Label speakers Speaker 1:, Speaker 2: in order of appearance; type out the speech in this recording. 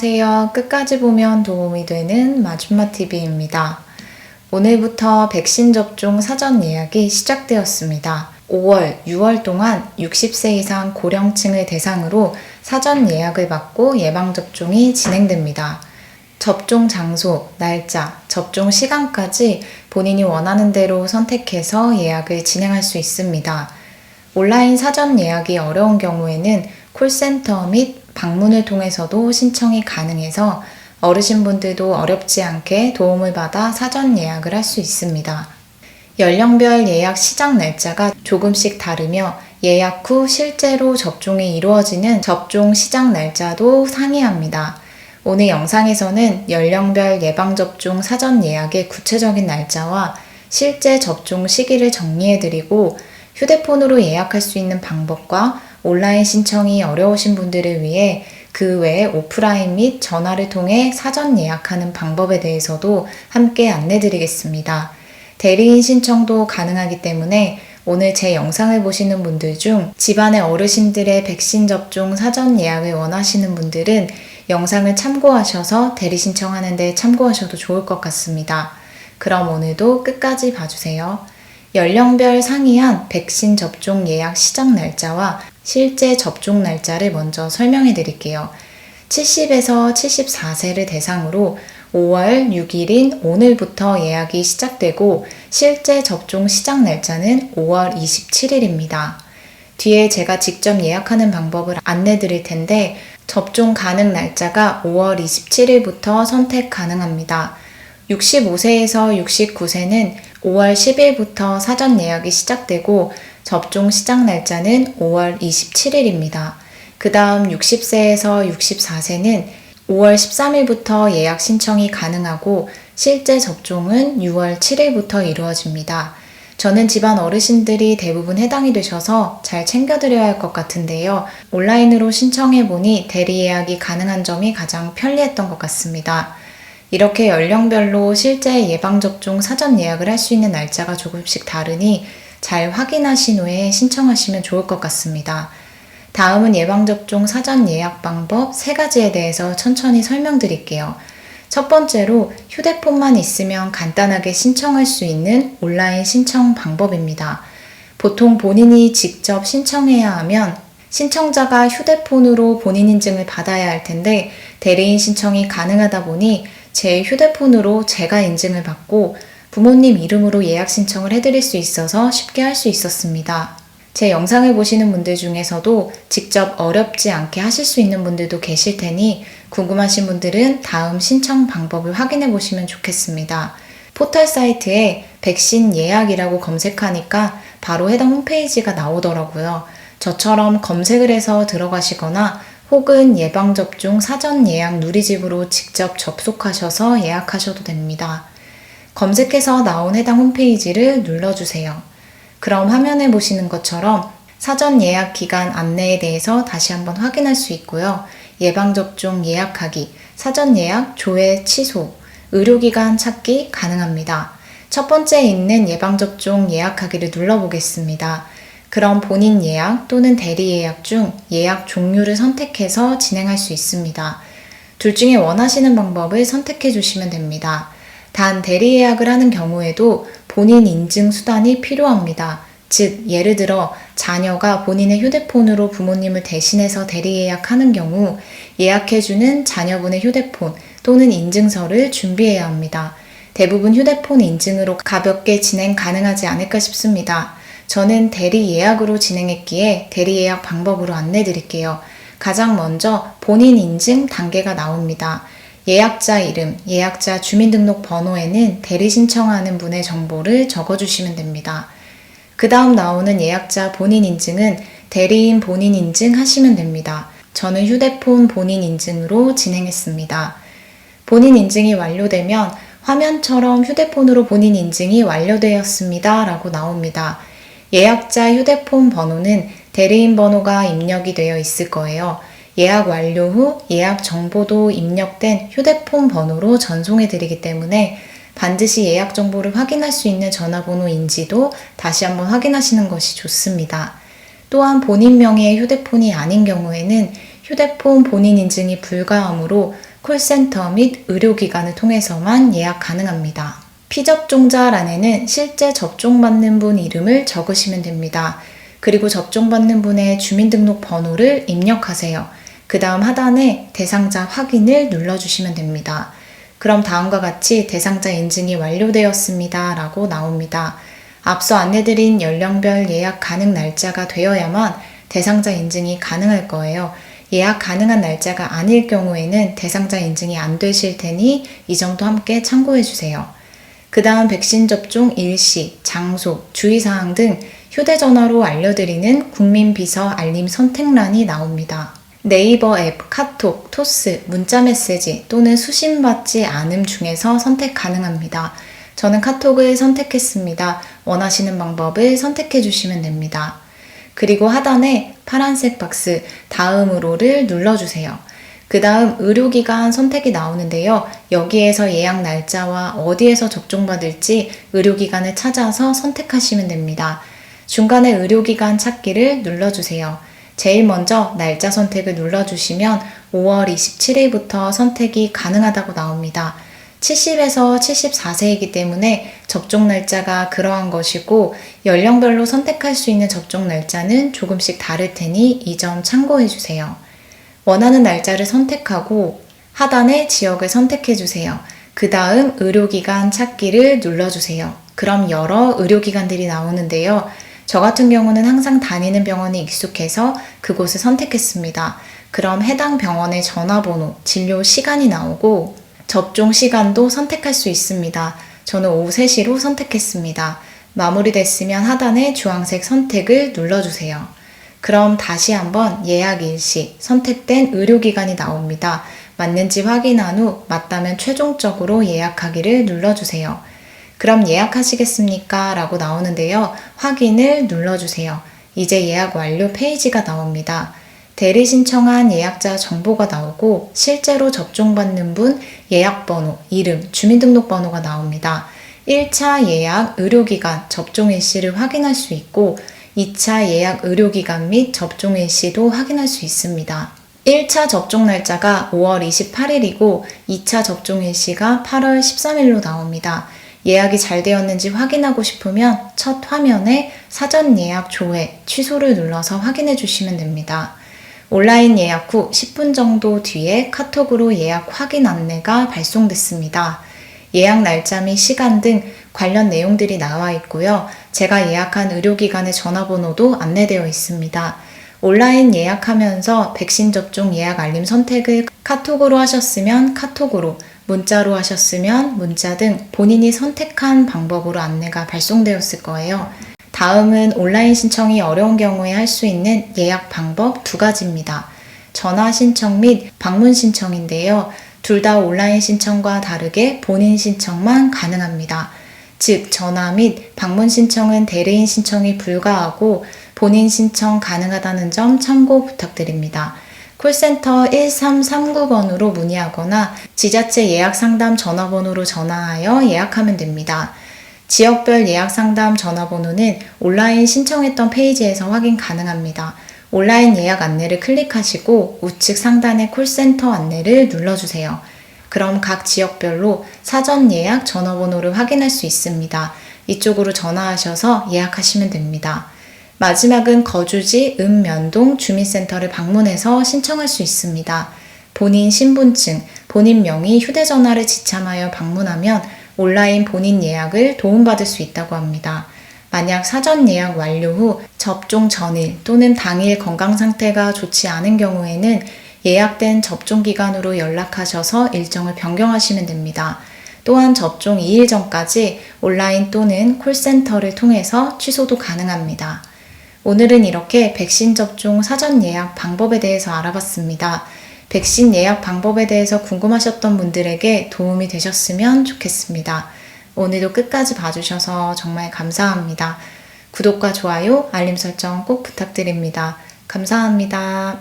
Speaker 1: 안녕하세요. 끝까지 보면 도움이 되는 마줌마TV입니다. 오늘부터 백신 접종 사전 예약이 시작되었습니다. 5월, 6월 동안 60세 이상 고령층을 대상으로 사전 예약을 받고 예방접종이 진행됩니다. 접종 장소, 날짜, 접종 시간까지 본인이 원하는 대로 선택해서 예약을 진행할 수 있습니다. 온라인 사전 예약이 어려운 경우에는 콜센터 및 방문을 통해서도 신청이 가능해서 어르신분들도 어렵지 않게 도움을 받아 사전 예약을 할 수 있습니다. 연령별 예약 시작 날짜가 조금씩 다르며 예약 후 실제로 접종이 이루어지는 접종 시작 날짜도 상이합니다. 오늘 영상에서는 연령별 예방접종 사전 예약의 구체적인 날짜와 실제 접종 시기를 정리해드리고 휴대폰으로 예약할 수 있는 방법과 온라인 신청이 어려우신 분들을 위해 그 외에 오프라인 및 전화를 통해 사전 예약하는 방법에 대해서도 함께 안내드리겠습니다. 대리인 신청도 가능하기 때문에 오늘 제 영상을 보시는 분들 중 집안의 어르신들의 백신 접종 사전 예약을 원하시는 분들은 영상을 참고하셔서 대리 신청하는 데 참고하셔도 좋을 것 같습니다. 그럼 오늘도 끝까지 봐주세요. 연령별 상이한 백신 접종 예약 시작 날짜와 실제 접종 날짜를 먼저 설명해 드릴게요. 70에서 74세를 대상으로 5월 6일인 오늘부터 예약이 시작되고 실제 접종 시작 날짜는 5월 27일입니다. 뒤에 제가 직접 예약하는 방법을 안내 드릴 텐데 접종 가능 날짜가 5월 27일부터 선택 가능합니다. 65세에서 69세는 5월 10일부터 사전 예약이 시작되고 접종 시작 날짜는 5월 27일입니다. 그 다음 60세에서 64세는 5월 13일부터 예약 신청이 가능하고 실제 접종은 6월 7일부터 이루어집니다. 저는 집안 어르신들이 대부분 해당이 되셔서 잘 챙겨드려야 할 것 같은데요. 온라인으로 신청해보니 대리 예약이 가능한 점이 가장 편리했던 것 같습니다. 이렇게 연령별로 실제 예방접종 사전 예약을 할 수 있는 날짜가 조금씩 다르니 잘 확인하신 후에 신청하시면 좋을 것 같습니다. 다음은 예방접종 사전 예약 방법 3가지에 대해서 천천히 설명드릴게요. 첫 번째로 휴대폰만 있으면 간단하게 신청할 수 있는 온라인 신청 방법입니다. 보통 본인이 직접 신청해야 하면 신청자가 휴대폰으로 본인 인증을 받아야 할 텐데 대리인 신청이 가능하다 보니 제 휴대폰으로 제가 인증을 받고 부모님 이름으로 예약 신청을 해드릴 수 있어서 쉽게 할 수 있었습니다. 제 영상을 보시는 분들 중에서도 직접 어렵지 않게 하실 수 있는 분들도 계실 테니 궁금하신 분들은 다음 신청 방법을 확인해 보시면 좋겠습니다. 포털 사이트에 백신 예약이라고 검색하니까 바로 해당 홈페이지가 나오더라고요. 저처럼 검색을 해서 들어가시거나 혹은 예방접종 사전 예약 누리집으로 직접 접속하셔서 예약하셔도 됩니다. 검색해서 나온 해당 홈페이지를 눌러주세요. 그럼 화면에 보시는 것처럼 사전 예약 기간 안내에 대해서 다시 한번 확인할 수 있고요. 예방접종 예약하기, 사전 예약 조회 취소, 의료기관 찾기 가능합니다. 첫 번째 있는 예방접종 예약하기를 눌러보겠습니다. 그럼 본인 예약 또는 대리 예약 중 예약 종류를 선택해서 진행할 수 있습니다. 둘 중에 원하시는 방법을 선택해 주시면 됩니다. 단 대리 예약을 하는 경우에도 본인 인증 수단이 필요합니다. 즉 예를 들어 자녀가 본인의 휴대폰으로 부모님을 대신해서 대리 예약하는 경우 예약해주는 자녀분의 휴대폰 또는 인증서를 준비해야 합니다. 대부분 휴대폰 인증으로 가볍게 진행 가능하지 않을까 싶습니다. 저는 대리 예약으로 진행했기에 대리 예약 방법으로 안내 드릴게요. 가장 먼저 본인 인증 단계가 나옵니다. 예약자 이름, 예약자 주민등록번호에는 대리 신청하는 분의 정보를 적어주시면 됩니다. 그 다음 나오는 예약자 본인 인증은 대리인 본인 인증 하시면 됩니다. 저는 휴대폰 본인 인증으로 진행했습니다. 본인 인증이 완료되면 화면처럼 휴대폰으로 본인 인증이 완료되었습니다 라고 나옵니다. 예약자 휴대폰 번호는 대리인 번호가 입력이 되어 있을 거예요. 예약 완료 후 예약 정보도 입력된 휴대폰 번호로 전송해 드리기 때문에 반드시 예약 정보를 확인할 수 있는 전화번호인지도 다시 한번 확인하시는 것이 좋습니다. 또한 본인 명의의 휴대폰이 아닌 경우에는 휴대폰 본인 인증이 불가하므로 콜센터 및 의료기관을 통해서만 예약 가능합니다. 피접종자란에는 실제 접종받는 분 이름을 적으시면 됩니다. 그리고 접종받는 분의 주민등록 번호를 입력하세요. 그 다음 하단에 대상자 확인을 눌러주시면 됩니다. 그럼 다음과 같이 대상자 인증이 완료되었습니다 라고 나옵니다. 앞서 안내드린 연령별 예약 가능 날짜가 되어야만 대상자 인증이 가능할 거예요. 예약 가능한 날짜가 아닐 경우에는 대상자 인증이 안 되실 테니 이 점도 함께 참고해 주세요. 그 다음 백신 접종 일시, 장소, 주의사항 등 휴대전화로 알려드리는 국민비서 알림 선택란이 나옵니다. 네이버 앱, 카톡, 토스, 문자메시지 또는 수신받지 않음 중에서 선택 가능합니다. 저는 카톡을 선택했습니다. 원하시는 방법을 선택해 주시면 됩니다. 그리고 하단에 파란색 박스 다음으로를 눌러주세요. 그 다음 의료기관 선택이 나오는데요. 여기에서 예약 날짜와 어디에서 접종받을지 의료기관을 찾아서 선택하시면 됩니다. 중간에 의료기관 찾기를 눌러주세요. 제일 먼저 날짜 선택을 눌러주시면 5월 27일부터 선택이 가능하다고 나옵니다. 70에서 74세이기 때문에 접종 날짜가 그러한 것이고 연령별로 선택할 수 있는 접종 날짜는 조금씩 다를 테니 이 점 참고해 주세요. 원하는 날짜를 선택하고 하단에 지역을 선택해 주세요. 그 다음 의료기관 찾기를 눌러주세요. 그럼 여러 의료기관들이 나오는데요. 저 같은 경우는 항상 다니는 병원이 익숙해서 그곳을 선택했습니다. 그럼 해당 병원의 전화번호, 진료 시간이 나오고 접종 시간도 선택할 수 있습니다. 저는 오후 3시로 선택했습니다. 마무리됐으면 하단에 주황색 선택을 눌러주세요. 그럼 다시 한번 예약 일시, 선택된 의료기관이 나옵니다. 맞는지 확인한 후 맞다면 최종적으로 예약하기를 눌러주세요. 그럼 예약하시겠습니까? 라고 나오는데요. 확인을 눌러주세요. 이제 예약 완료 페이지가 나옵니다. 대리 신청한 예약자 정보가 나오고 실제로 접종받는 분 예약번호, 이름, 주민등록번호가 나옵니다. 1차 예약 의료기관 접종 일시를 확인할 수 있고 2차 예약 의료기관 및 접종 일시도 확인할 수 있습니다. 1차 접종 날짜가 5월 28일이고 2차 접종 일시가 8월 13일로 나옵니다. 예약이 잘 되었는지 확인하고 싶으면 첫 화면에 사전 예약 조회, 취소를 눌러서 확인해 주시면 됩니다. 온라인 예약 후 10분 정도 뒤에 카톡으로 예약 확인 안내가 발송됐습니다. 예약 날짜 및 시간 등 관련 내용들이 나와 있고요. 제가 예약한 의료기관의 전화번호도 안내되어 있습니다. 온라인 예약하면서 백신 접종 예약 알림 선택을 카톡으로 하셨으면 카톡으로, 문자로 하셨으면 문자 등 본인이 선택한 방법으로 안내가 발송되었을 거예요. 다음은 온라인 신청이 어려운 경우에 할 수 있는 예약 방법 2가지입니다. 전화 신청 및 방문 신청인데요. 둘 다 온라인 신청과 다르게 본인 신청만 가능합니다. 즉, 전화 및 방문 신청은 대리인 신청이 불가하고 본인 신청 가능하다는 점 참고 부탁드립니다. 콜센터 1339번으로 문의하거나 지자체 예약상담 전화번호로 전화하여 예약하면 됩니다. 지역별 예약상담 전화번호는 온라인 신청했던 페이지에서 확인 가능합니다. 온라인 예약 안내를 클릭하시고 우측 상단의 콜센터 안내를 눌러주세요. 그럼 각 지역별로 사전 예약 전화번호를 확인할 수 있습니다. 이쪽으로 전화하셔서 예약하시면 됩니다. 마지막은 거주지 읍면동 주민센터를 방문해서 신청할 수 있습니다. 본인 신분증, 본인 명의 휴대전화를 지참하여 방문하면 온라인 본인 예약을 도움받을 수 있다고 합니다. 만약 사전 예약 완료 후 접종 전일 또는 당일 건강 상태가 좋지 않은 경우에는 예약된 접종기관으로 연락하셔서 일정을 변경하시면 됩니다. 또한 접종 2일 전까지 온라인 또는 콜센터를 통해서 취소도 가능합니다. 오늘은 이렇게 백신 접종 사전 예약 방법에 대해서 알아봤습니다. 백신 예약 방법에 대해서 궁금하셨던 분들에게 도움이 되셨으면 좋겠습니다. 오늘도 끝까지 봐주셔서 정말 감사합니다. 구독과 좋아요, 알림 설정 꼭 부탁드립니다. 감사합니다.